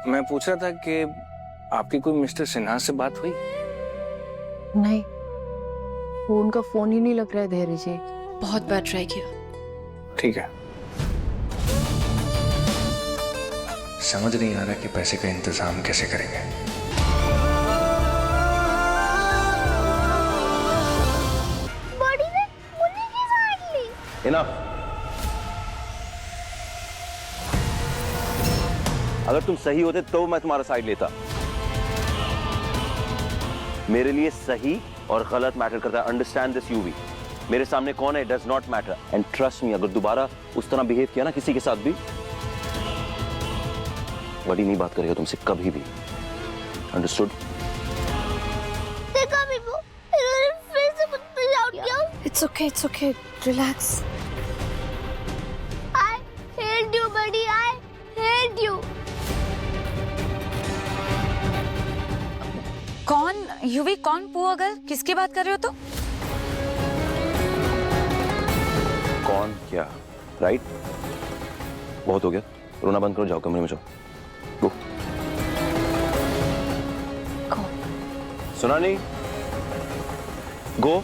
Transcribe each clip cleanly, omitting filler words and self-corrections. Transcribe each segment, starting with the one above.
मैं पूछ रहा था कि आपकी कोई मिस्टर सिन्हा से बात हुई? नहीं, वो उनका फोन ही नहीं लग रहा है धैर्य जी। बहुत बार ट्राई किया। ठीक है। समझ नहीं आ रहा कि पैसे का इंतजाम कैसे करेंगे। बॉडी में मुन्नी की साइड ली। इनफ। अगर तुम सही होते तो मैं तुम्हारा साइड लेता। मेरे लिए सही और गलत मैटर करता है। Understand this UV. मेरे सामने कौन है does not matter and trust me, अगर दोबारा उस तरह बिहेव किया ना किसी के साथ भी, बड़ी नहीं बात करेगा तुमसे कभी भी। अंडरस्टूड? देखा भी वो इन्होंने फिर से मुझ पे शाउट किया। It's okay, relax. I hate you buddy, I hate you। कौन यूवी, कौन पुआ गर्ल, किसकी बात कर रहे हो? तो कौन क्या? राइट? बहुत हो गया, रोना बंद करो, जाओ कमरे में जाओ। गो। सुना नहीं? गो।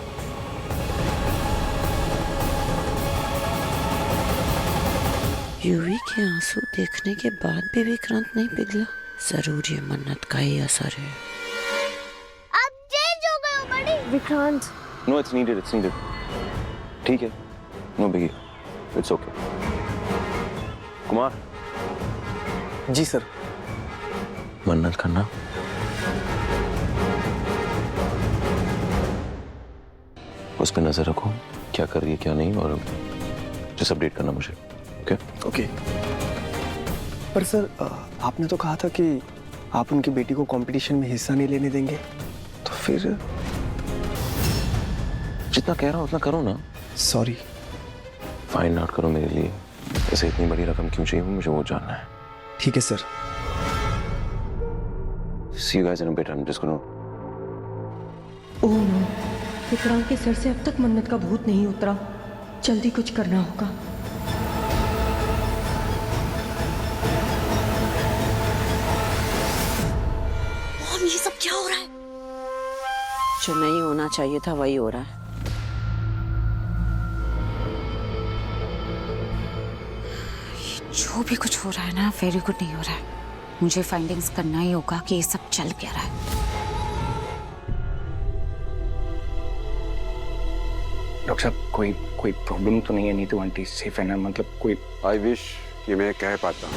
यूवी के आंसू देखने के बाद भी विक्रांत नहीं पिघला। जरूर ये मन्नत का ही असर है। आप चेंज हो गए हो बड़ी। विक्रांत, नो इट्स नीडेड, ठीक है, no biggie, it's okay. Kumar. जी सर। मन्नत करना। उस पर नजर रखो, क्या कर रही है क्या नहीं, और जस्ट अपडेट करना मुझे। ओके? ओके। पर सर, आपने तो कहा था कि आप उनकी बेटी को कंपटीशन में हिस्सा नहीं लेने देंगे, तो फिर? जितना कह रहा हूं उतना करो ना। सॉरी। फाइंड आउट करो मेरे लिए, ऐसे इतनी बड़ी रकम क्यों चाहिए मुझे वो जानना है। ठीक है sir. See you guys in a bit. I'm just gonna. Oh no, Vikrant के सर से अब तक मन्नत का भूत नहीं उतरा। जल्दी कुछ करना होगा। मॉम, ये सब क्या हो रहा है? जो नहीं होना चाहिए था वही हो रहा है। जो भी कुछ हो रहा है ना, वेरी गुड नहीं हो रहा है। मुझे फाइंडिंग्स करना ही होगा कि ये सब चल क्या रहा है। डॉक्टर साहब, कोई प्रॉब्लम तो नहीं है? नीतू आंटी सेफ है ना? मतलब कोई? आई विश कि मैं कह पाता,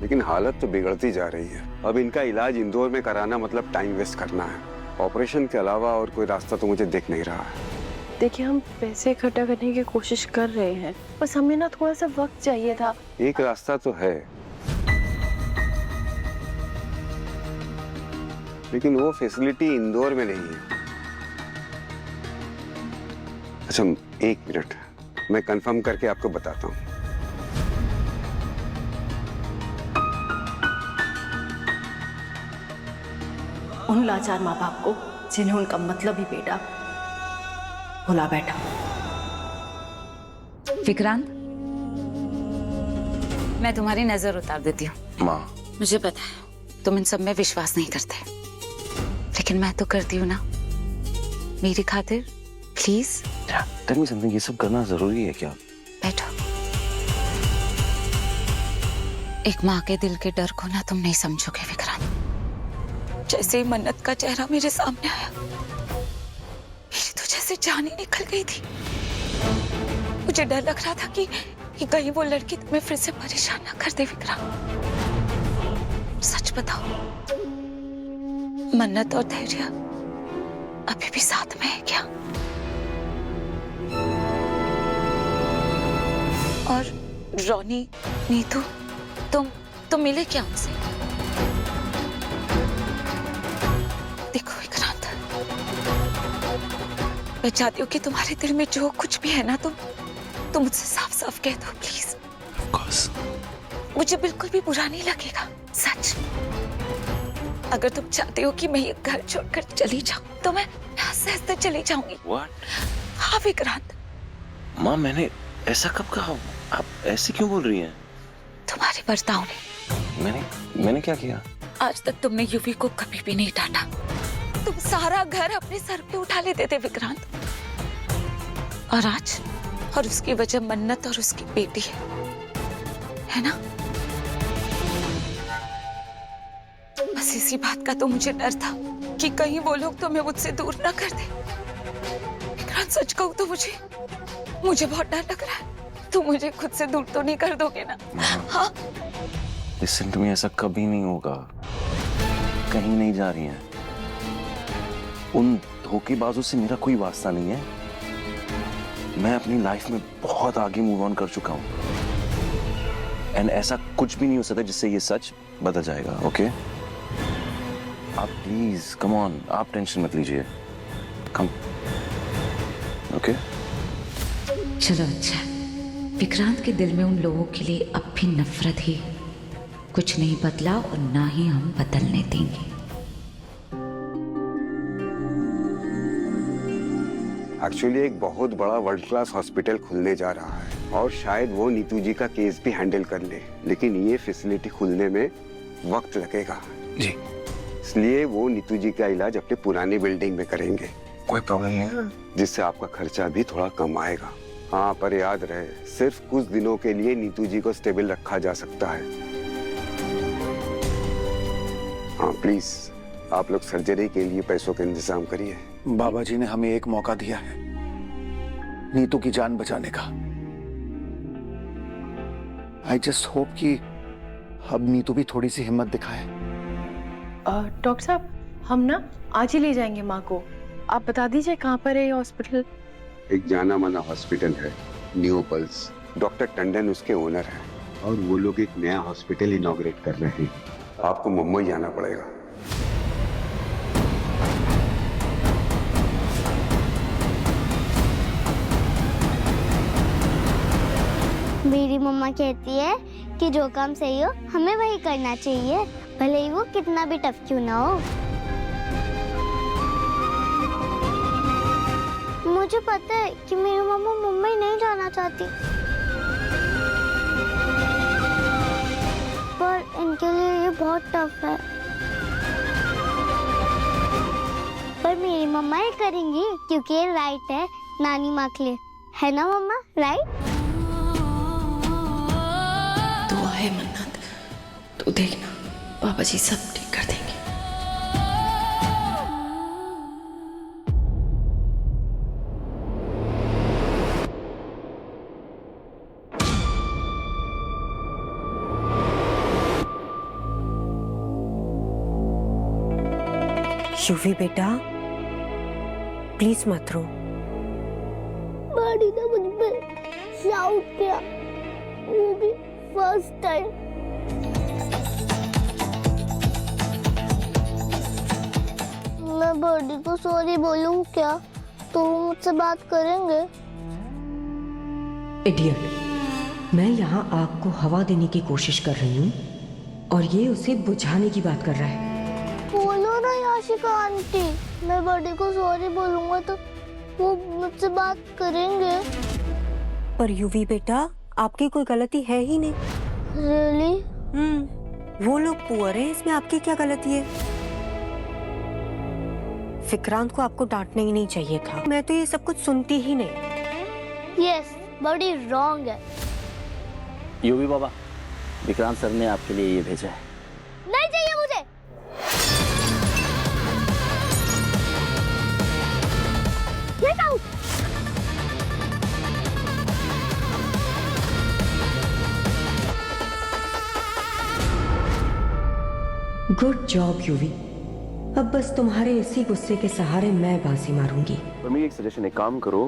लेकिन हालत तो बिगड़ती जा रही है। अब इनका इलाज इंदौर में कराना मतलब टाइम वेस्ट करना है। ऑपरेशन के अलावा और कोई रास्ता तो मुझे दिख नहीं रहा है। देखिए, हम पैसे इकट्ठा करने की कोशिश कर रहे हैं, बस हमें ना थोड़ा सा वक्त चाहिए था। एक रास्ता तो है, लेकिन वो फैसिलिटी इंदौर में नहीं है। अच्छा, एक मिनट, मैं कंफर्म करके आपको बताता हूँ। उन लाचार माँ बाप को जिन्हें उनका मतलब ही बेटा भुला बैठा। विक्रांत, मैं तुम्हारी नजर उतार देती हूँ। माँ, मुझे पता है तुम इन सब में विश्वास नहीं करते, लेकिन मैं तो करती हूँ ना। मेरी खातिर प्लीज टेल मी समथिंग, ये सब करना जरूरी है क्या? बैठो। एक माँ के दिल के डर को ना तुम नहीं समझोगे विक्रांत। जैसे ही मन्नत का चेहरा मेरे सामने आया, मेरी तो जैसे जान ही निकल गई थी। मुझे डर लग रहा था कि कहीं वो लड़की तुम्हें फिर से परेशान ना कर दे विक्रांत। सच बताओ, मन्नत और धैर्य अभी भी साथ में है क्या? और रोनी, नीतू, तुम मिले क्या उनसे? देखो विक्रांत, मैं चाहती हूँ कि तुम्हारे दिल में जो कुछ भी है ना, तुम मुझसे साफ साफ कह दो प्लीज। Of course. मुझे बिल्कुल भी बुरा नहीं लगेगा, सच। अगर तुम चाहते हो कि मैं ये घर छोड़कर चली जाऊं, तो मैं हंसते चली जाऊंगी। What? हाँ विक्रांत। माँ, मैंने ऐसा कब कहा? आप ऐसे क्यों बोल रही हैं? तुम्हारे बर्ताव ने मैंने क्या किया? आज तक तुमने यूवी को कभी भी नहीं डांटा। तुम सारा घर अपने सर पे उठा लेते थे विक्रांत। और आज और उसकी वजह मन्नत और उसकी बेटी है ना? बस इसी बात का तो मुझे डर था कि कहीं वो लोग तुम्हें मुझसे दूर ना कर दे। विक्रांत सच कहूं तो मुझे बहुत डर लग रहा है। तुम मुझे खुद से दूर तो नहीं कर दोगे ना? हाँ? लिसन टू मी, ऐसा कभी नहीं होगा। कहीं नहीं जा रही हैं। उन धोखेबाजों से मेरा कोई वास्ता नहीं है। मैं अपनी लाइफ में बहुत आगे मूव ऑन कर चुका हूं। एंड ऐसा कुछ भी नहीं हो सकता जिससे ये सच बदल जाएगा। ओके? आप प्लीज कम ऑन, आप टेंशन मत लीजिए। कम। ओके? चलो अच्छा, विक्रांत के दिल में उन लोगों के लिए अब भी नफरत है। कुछ नहीं बदला और ना ही हम बदलने देंगे। एक्चुअली एक बहुत बड़ा वर्ल्ड क्लास हॉस्पिटल खुलने जा रहा है और शायद वो नीतू जी का केस भी हैंडल कर ले, लेकिन ये फैसिलिटी खुलने में वक्त लगेगा जी। इसलिए वो नीतू जी का इलाज अपने पुरानी बिल्डिंग में करेंगे। कोई प्रॉब्लम नहीं है। जिससे आपका खर्चा भी थोड़ा कम आएगा। हाँ, पर याद रहे, सिर्फ कुछ दिनों के लिए नीतू जी को स्टेबल रखा जा सकता है। हाँ प्लीज, आप लोग सर्जरी के लिए पैसों का इंतजाम करिए। बाबा जी ने हमें एक मौका दिया है नीतू की जान बचाने का। आई जस्ट होप कि अब नीतू भी थोड़ी सी हिम्मत दिखाए। डॉक्टर साहब, हम ना आज ही ले जाएंगे माँ को। आप बता दीजिए कहाँ पर है ये हॉस्पिटल? एक जाना माना हॉस्पिटल है, न्यू पल्स। डॉक्टर टंडन उसके ओनर है और वो लोग एक नया हॉस्पिटल इनॉग्रेट कर रहे हैं। आपको मुंबई जाना पड़ेगा। मेरी मम्मा कहती है कि जो काम सही हो हमें वही करना चाहिए, भले ही वो कितना भी टफ क्यों ना हो। मुझे पता है कि मेरी मम्मा मुंबई नहीं जाना चाहती, पर इनके लिए ये बहुत टफ है। पर मेरी मम्मा ये करेंगी क्योंकि ये राइट है नानी माँ के लिए, है ना मम्मा? राइट? दुआ है मन्नत, तू देखना बाबा जी सब ठीक कर देंगे। यूवी बेटा, प्लीज मत रो। बड़ी ने मुझ पे शाउट किया, वो भी फर्स्ट टाइम। मैं बड़ी को सॉरी बोलूं क्या तो वो मुझसे बात करेंगे? इडियट, मैं यहाँ आग को हवा देने की कोशिश कर रही हूँ और ये उसे बुझाने की बात कर रहा है। बोलो ना याशिका आंटी, मैं बड़ी को सॉरी बोलूंगा तो वो मुझसे बात करेंगे। पर यूवी बेटा, आपकी कोई गलती है ही नहीं। रियली? वो लोग पुअर हैं, इसमें आपकी क्या गलती है? विक्रांत को आपको डांटना ही नहीं चाहिए था। मैं तो ये सब कुछ सुनती ही नहीं। यस, बड़ी रॉन्ग है। यूवी बाबा, विक्रांत सर ने आपके लिए ये भेजा है। नहीं चाहिए मुझे। Get out! Good job UV. अब बस तुम्हारे इसी गुस्से के सहारे मैं बाजी मारूंगी। पर मेरी एक सजेशन है, काम करो,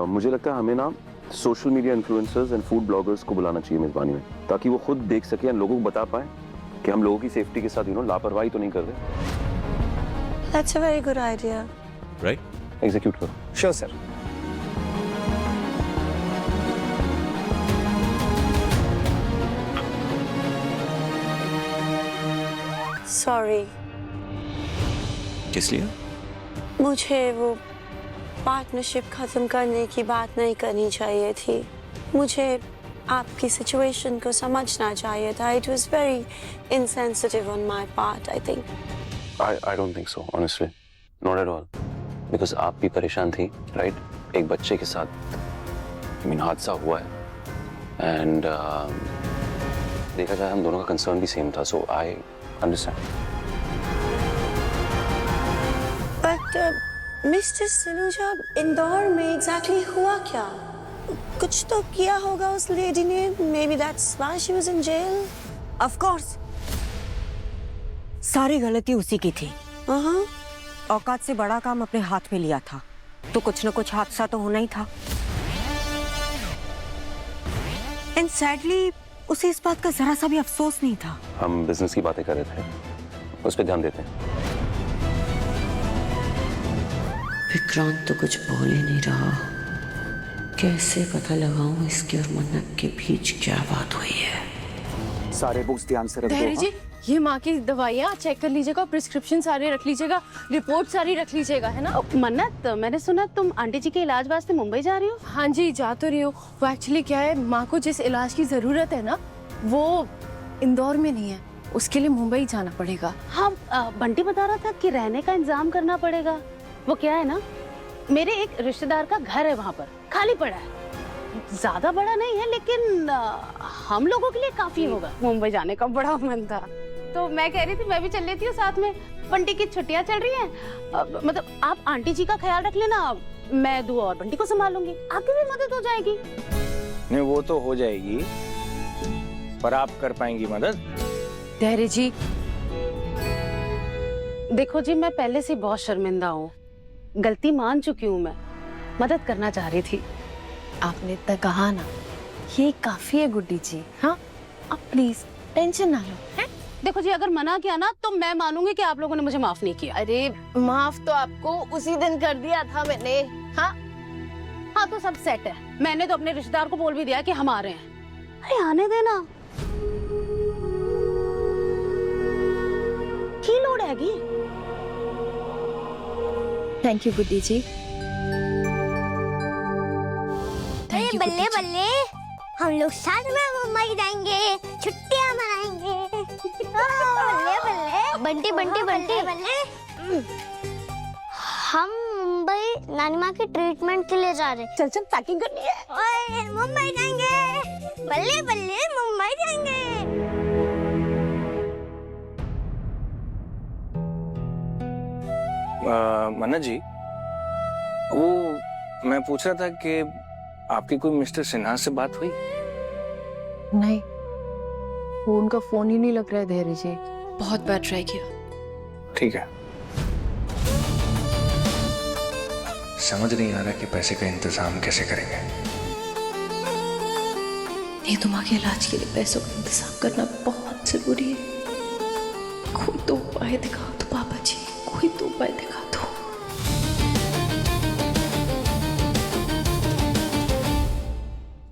मुझे लगता है हमें ना social media influencers and food bloggers को बुलाना चाहिए मेजबानी में, ताकि वो खुद देख सके और लोगों को बता पाए कि हम लोगों की सेफ्टी के साथ लापरवाही तो नहीं कर रहे। That's a very good idea. Right? Execute करो। Sure sir. सॉरी, किस लिए? मुझे वो पार्टनरशिप खत्म करने की बात नहीं करनी चाहिए थी। मुझे आपकी सिचुएशन को समझना चाहिए था. It was very insensitive on my part, I think. I don't think so, honestly. Not at all. Because आप भी परेशान थी, right? एक बच्चे के साथ. I mean, हादसा हुआ है. And देखा जाए हम दोनों का कंसर्न भी सेम था, so I understand. But Mr. Saluja, Indore में exactly हुआ क्या? कुछ तो किया होगा उस लेडी ने. Maybe that's why she was in jail. Of course सारी गलती उसी की थी. औकात से बड़ा काम अपने हाथ में लिया था तो कुछ न कुछ हादसा तो होना ही था. एंड सैडली उसे इस बात का जरा सा भी अफसोस नहीं था. हम बिजनेस की बातें कर रहे थे, उस पर ध्यान देते हैं. विक्रांत तो कुछ बोल ही नहीं रहा. कैसे पता लगाऊं इसके और मन्नत के बीच क्या बात हुई है. सारे बुक्स ध्यान से रख दो. धैर्य जी, ये माँ की दवाइयाँ चेक कर लीजिएगा, प्रिस्क्रिप्शन सारे रख लीजिएगा, रिपोर्ट सारी रख लीजिएगा, है ना. मन्नत, मैंने सुना तुम आंटी जी के इलाज वास्ते मुंबई जा रही हो. हाँ जी, जा तो रही हो. वो एक्चुअली क्या है, माँ को जिस इलाज की जरूरत है ना, वो इंदौर में नहीं है. उसके लिए मुंबई जाना पड़ेगा. हाँ, बंटी बता रहा था कि रहने का इंतजाम करना पड़ेगा. वो क्या है ना, मेरे एक रिश्तेदार का घर है वहाँ पर, खाली पड़ा है. ज्यादा बड़ा नहीं है लेकिन हम लोगों के लिए काफी होगा. मुंबई जाने का बड़ा मन था तो मैं कह रही थी मैं भी चल लेती हूँ साथ में. बंटी की छुट्टियाँ चल रही हैं. मतलब आप आंटी जी का ख्याल रख लेना, मैं दुआ और बंटी को संभालूंगी. आपकी भी मदद हो जाएगी. नहीं, वो तो हो जाएगी, पर आप कर पाएंगी मदद? धैर्य जी, देखो जी, मैं पहले से बहुत शर्मिंदा हूँ. गलती मान चुकी हूँ. मैं मदद करना चाह रही थी. आपने इतना कहा ना, ये काफी है गुड्डी जी. हाँ, आप प्लीज टेंशन ना लो. है? देखो जी, अगर मना किया ना तो मैं मानूंगी कि आप लोगों ने मुझे माफ नहीं किया. अरे माफ तो आपको उसी दिन कर दिया था मैंने. हाँ तो सब सेट है. मैंने तो अपने रिश्तेदार को बोल भी दिया कि हम आ रहे हैं. अरे आने देना. की लोड हैगी. थैंक यू गुड्डी जी. अरे बल्ले बल्ले, हम लोग साथ में मुंबई जाएंगे, छुट्टियां मनाएंगे. बल्ले बल्ले, बंटी बंटी बंटी बल्ले. हम मुंबई नानी माँ की ट्रीटमेंट के लिए जा रहे. चल चल, पैकिंग करनी है. ओए, मुंबई जाएंगे. बल्ले बल्ले, मुंबई जाएंगे. मन्नत जी, वो मैं पूछ रहा था कि आपकी कोई मिस्टर सिन्हा से बात हुई? नहीं, वो उनका फोन ही नहीं लग रहा है. धैर्य जी, बहुत बार ट्राई किया. ठीक है. समझ नहीं आ रहा कि पैसे का इंतजाम कैसे करेंगे. नीतुमा के इलाज के लिए पैसों का इंतजाम करना बहुत जरूरी है. कोई तो उपाय दिखाओ तो पापा जी, कोई तो